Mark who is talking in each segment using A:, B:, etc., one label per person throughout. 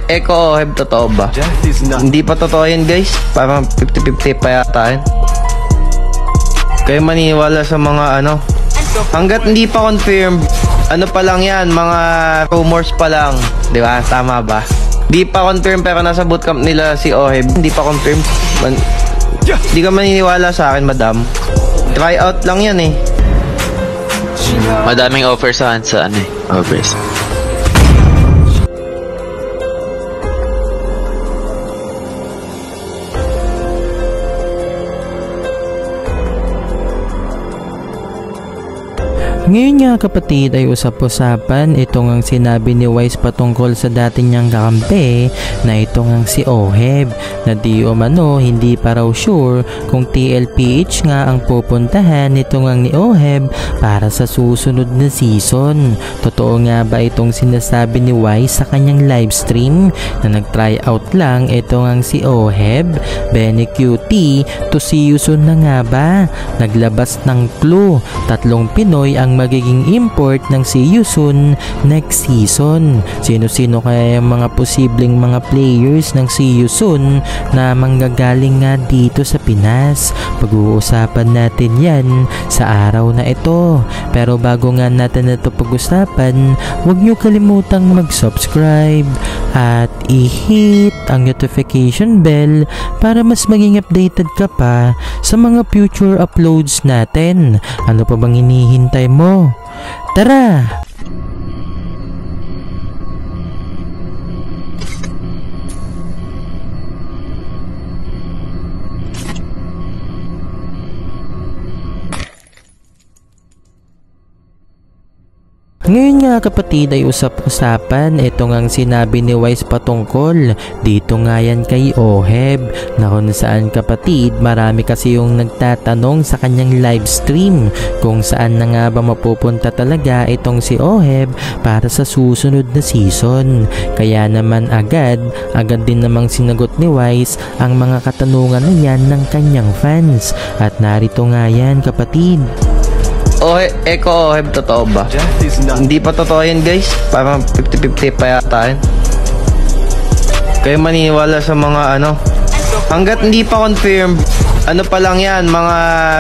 A: Eko Oheb, totoo ba? Hindi pa totoo yun guys. Parang 50-50 pa yata yun. Kayo maniniwala sa mga ano. Hanggat hindi pa confirm, ano pa lang yan, mga rumors pa lang. Di ba? Tama ba? Hindi pa confirm pero nasa bootcamp nila si Oheb. Hindi pa confirm. Hindi ka maniniwala sa akin, madam. Try out lang yan eh.
B: Madaming offer sa ano eh. Offers.
C: Ngayon nga kapatid ay usap-usapan itong ang sinabi ni Wise patungkol sa dati niyang kakampi na itong ang si Oheb na di umano hindi pa raw sure kung TLPH nga ang pupuntahan itong ang ni Oheb para sa susunod na season. Totoo nga ba itong sinasabi ni Wise sa kanyang livestream na nag-try out lang itong ang si Oheb? Benny QT, to see you soon na nga ba? Naglabas ng clue, 3 Pinoy ang magiging import ng See You Soon next season. Sino-sino kaya yung mga posibleng mga players ng See You Soon na manggagaling nga dito sa Pinas? Pag-uusapan natin yan sa araw na ito. Pero bago nga natin ito pag-usapan, huwag nyo kalimutang mag-subscribe at i-hit ang notification bell para mas maging updated ka pa sa mga future uploads natin. Ano pa bang hinihintay mo? Tara! Ngayon nga kapatid ay usap-usapan itong ang sinabi ni Wise patungkol dito nga yan kay Oheb na kung saan kapatid marami kasi yung nagtatanong sa kanyang livestream kung saan na nga ba mapupunta talaga itong si Oheb para sa susunod na season. Kaya naman agad din namang sinagot ni Wise ang mga katanungan na yan ng kanyang fans at narito nga yan kapatid.
A: Eko Oheb, totoo ba? Hindi pa totoo yun guys. Parang 50-50 pa yata yun. Kayo maniniwala sa mga ano. Hanggat hindi pa confirm, ano pa lang yan, mga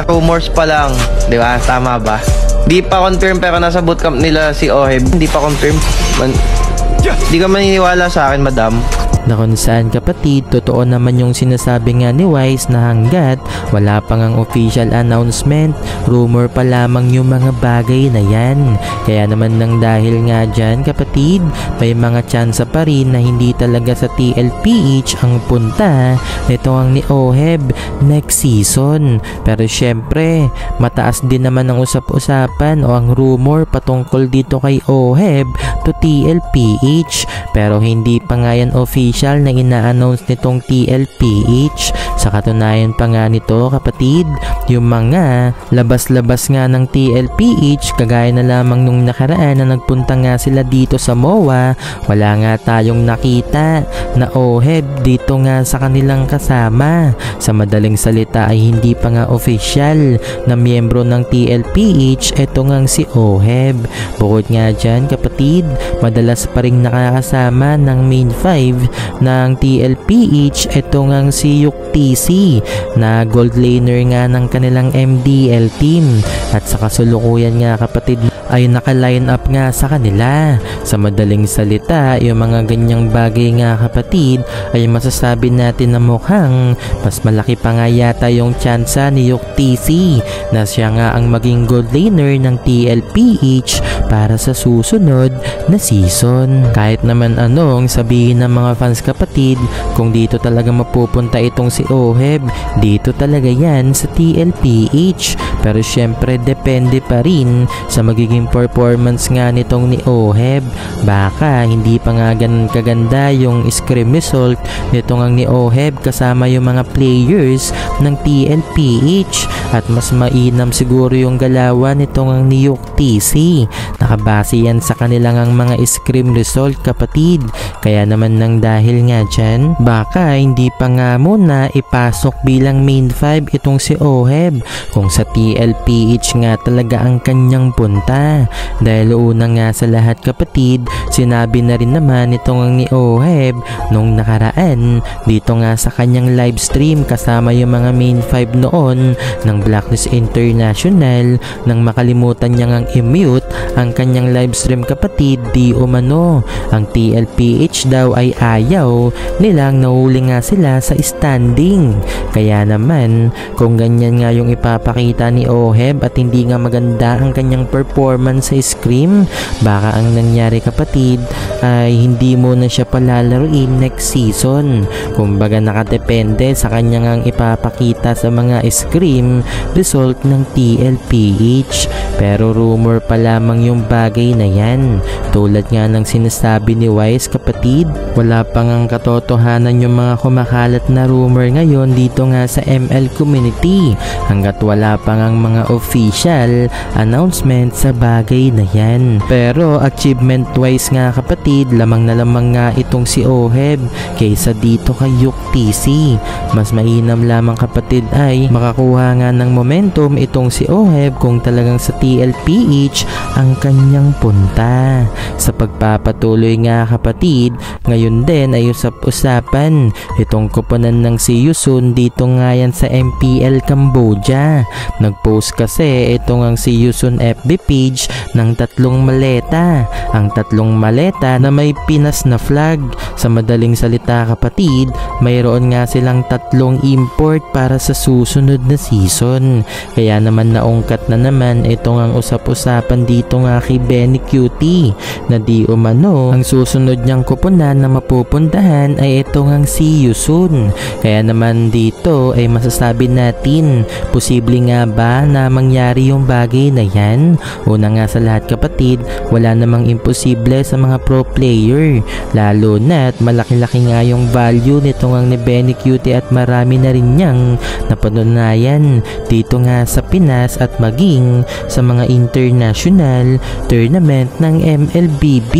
A: rumors pa lang. Di ba? Tama ba? Hindi pa confirm pero nasa bootcamp nila si Oheb. Hindi pa confirm. Hindi ka maniniwala sa akin, madam.
C: Na kung saan kapatid, totoo naman yung sinasabi nga ni Wise na hanggat wala pang ang official announcement, rumor pa lamang yung mga bagay na yan. Kaya naman nang dahil nga dyan kapatid, may mga tsansa pa rin na hindi talaga sa TLPH ang punta nito ang ni Oheb next season. Pero syempre, mataas din naman ang usap-usapan o ang rumor patungkol dito kay Oheb to TLPH. Pero hindi pa nga yan official na ina-announce nitong TLPH. Sa katunayan pa nga nito kapatid, yung mga labas-labas nga ng TLPH kagaya na lamang nung nakaraan na nagpunta nga sila dito sa MOA, wala nga tayong nakita na Oheb dito nga sa kanilang kasama. Sa madaling salita ay hindi pa nga official na miyembro ng TLPH eto nga si Oheb. Bukod nga dyan kapatid, madalas pa rin nakakasama ng main 5 ng TLPH eto nga si Yuktisi na gold laner nga ng kanilang MDL team at sa kasulukuyan nga kapatid ay naka-line up nga sa kanila. Sa madaling salita, yung mga ganyang bagay nga kapatid ay masasabi natin na mukhang mas malaki pa nga yata yung tsansa ni Yuktisi na siya nga ang maging gold laner ng TLPH para sa susunod na season. Kahit naman anong sabihin ng mga fans kapatid, kung dito talaga mapupunta itong si Oheb, dito talaga yan sa TLPH. Pero syempre depende pa rin sa magiging performance nga nitong ni Oheb. Baka hindi pa nga ganun kaganda yung scrim result nitong ang ni Oheb kasama yung mga players ng TLPH at mas mainam siguro yung galawan nitong ang ni Yuktisi. Nakabase yan sa kanilang ang mga scrim result kapatid. Kaya naman nang dahil nga dyan, baka hindi pa nga muna ipasok bilang main 5 itong si Oheb kung sa TLPH nga talaga ang kanyang punta. Dahil una nga sa lahat kapatid, sinabi na rin naman itong ni Oheb nung nakaraan dito nga sa kanyang live stream kasama yung mga main 5 noon ng Blacklist International nang makalimutan niya ngang i-mute ang kanyang live stream kapatid. Di umano ang TLPH daw ay ayaw nilang nahuli nga sila sa standing. Kaya naman kung ganyan nga yung ipapakita ni Oheb at hindi nga maganda ang kanyang performance sa scrim, baka ang nangyari kapatid ay hindi mo na siya palalaruin next season. Kumbaga nakadepende sa kanya ngang ipapakita sa mga scrim result ng TLPH. Pero rumor pa lamang yung bagay na yan. Tulad nga ng sinasabi ni Wise kapatid, wala pang ang katotohanan yung mga kumakalat na rumor ngayon dito nga sa ML community hanggat wala pang ang mga official announcement sa bagay na yan. Pero achievement wise nga kapatid, lamang na lamang nga itong si Oheb kaysa dito kay YuKTC. Mas mainam lamang kapatid ay makakuha nga ng momentum itong si Oheb kung talagang sa TLPH ang kanyang punta. Sa pagpapatuloy nga kapatid, ngayon din ay usap-usapan itong koponan ng si Yusun dito nga yan sa MPL Cambodia. Nagpost kasi itong ang si Yusun FB page ng 3 maleta. Ang 3 maleta na may Pinas na flag. Sa madaling salita kapatid, mayroon nga silang 3 import para sa susunod na season. Kaya naman naungkat na naman itong ang usap-usapan dito nga kay Benny Cutie na di umano ang susunod niyang koponan na mapupuntahan ay itong ang si Yusun. Kaya naman dito ay masasabi natin, posible nga ba na mangyari yung bagay na yan? Una nga sa lahat kapatid, wala namang imposible sa mga pro player, lalo na't malaki-laki nga yung value nitong ang ni Benny Cutie at marami na rin niyang napatunayan dito nga sa Pinas at maging sa mga international tournament ng MLBB.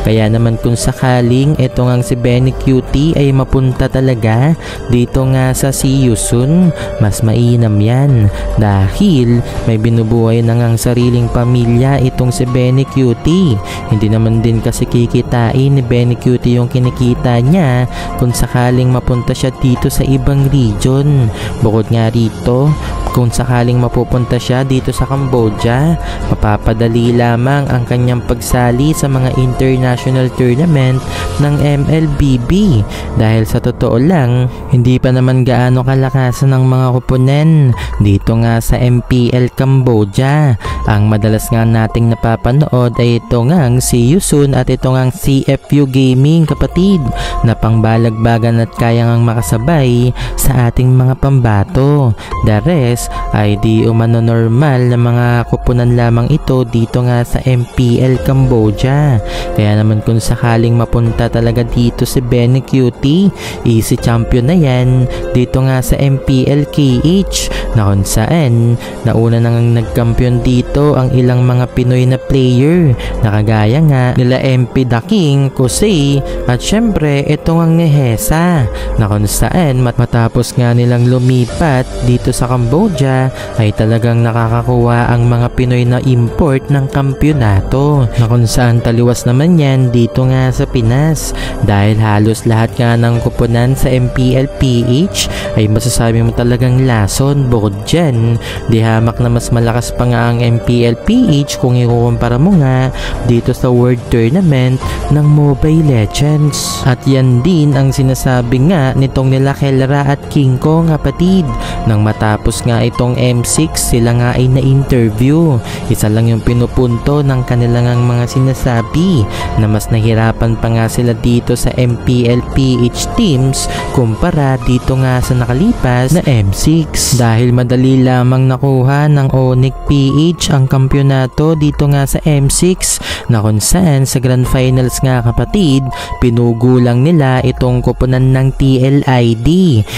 C: Kaya naman kung sakaling itong ang si Benny Cutie ay mapunta talaga dito nga sa si Yusun, mas mainam yan dahil may binubuhay na ngang sariling pamilya itong si Benny Cutie. Hindi naman din kasi kikitain ni Benny Cutie yung kinikita niya kung sakaling mapunta siya dito sa ibang region. Bukod nga rito, kung sakaling mapupunta siya dito sa Cambodia, mapapadali lamang ang kanyang pagsali sa mga international tournament ng MLBB dahil sa totoo lang, hindi pa naman gaano kalakasan ng mga koponen dito nga sa MPL Cambodia. Ang madalas nga nating napapanood ay ito ngang si Yusun at ito ngang CFU Gaming kapatid na pangbalagbagan at kaya ngang makasabay sa ating mga pambato. The rest ay di umano normal na mga koponan lamang ito dito nga sa MPL Cambodia. Kaya naman kung sakaling mapunta talaga dito si Benny Cutie, easy champion na yan dito nga sa MPL KH na kung saan nauna nang nagkampiyon dito ang ilang mga Pinoy na player na kagaya nga nila MP The King, Kusei at syempre itong ang Nehesa na kung saan matapos nga nilang lumipat dito sa Cambodia ay talagang nakakakuha ang mga Pinoy na import ng kampyonato na kung saan taliwas naman yan dito nga sa Pinas dahil halos lahat nga ng koponan sa MPL PH ay masasabi mo talagang lason. Bukod dyan, di hamak na mas malakas pa nga ang MPL PH kung ikukumpara mo nga dito sa World Tournament ng Mobile Legends. At yan din ang sinasabi nga nitong nila Kelra at King Kong kapatid. Nang matapos nga itong M6, sila nga ay na-interview. Isa lang yung pinupunto ng kanilang mga sinasabi na mas nahirapan pa nga sila dito sa MPL PH teams kumpara dito nga sa nakalipas na M6 dahil madali lamang nakuha ng Onyx PH ang kampyonato dito nga sa M6 na kung saan sa Grand Finals nga kapatid, pinugulang nila itong koponan ng TLID.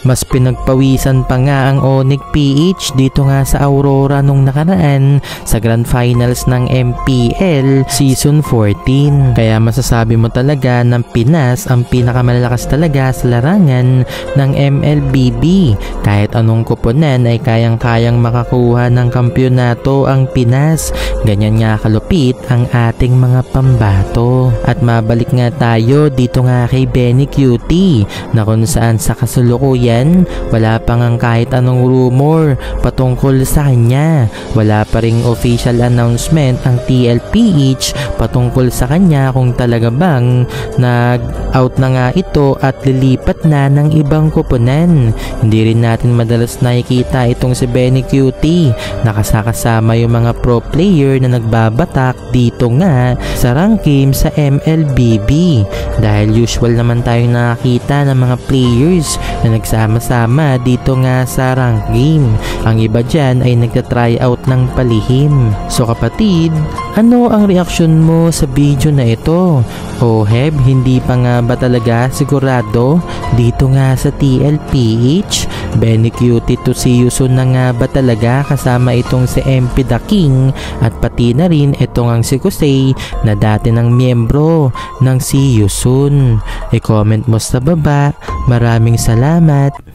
C: Mas pinagpawisan pa nga ang Onyx PH PH dito nga sa Aurora nung nakaraan sa Grand Finals ng MPL Season 14. Kaya masasabi mo talaga ng Pinas ang pinakamalalakas talaga sa larangan ng MLBB. Kahit anong koponan ay kayang-kayang makakuha ng kampyonato ang Pinas. Ganyan nga kalupit ang ating mga pambato. At mabalik nga tayo dito nga kay Benny Cutie na kung saan sa kasalukuyan wala pa nga kahit anong rumor patungkol sa kanya. Wala pa ring official announcement ang TLPH patungkol sa kanya kung talaga bang nag-out na nga ito at lilipat na ng ibang koponan. Hindi rin natin madalas nakikita itong si Benny Cutie nakasakasama yung mga pro player na nagbabatak dito nga sa rank game sa MLBB. Dahil usual naman tayong nakakita ng mga players na nagsama-sama dito nga sa rank game. Ang iba dyan ay nagta-try out ng palihim. So kapatid, ano ang reaksyon mo sa video na ito? O Heb, hindi pa nga ba talaga sigurado dito nga sa TLPH? Benny Cutie to si Yusun na nga ba talaga kasama itong si MP The King at pati na rin itong ang si Kusei na dati ng miyembro ng si Yusun? I-comment mo sa baba. Maraming salamat.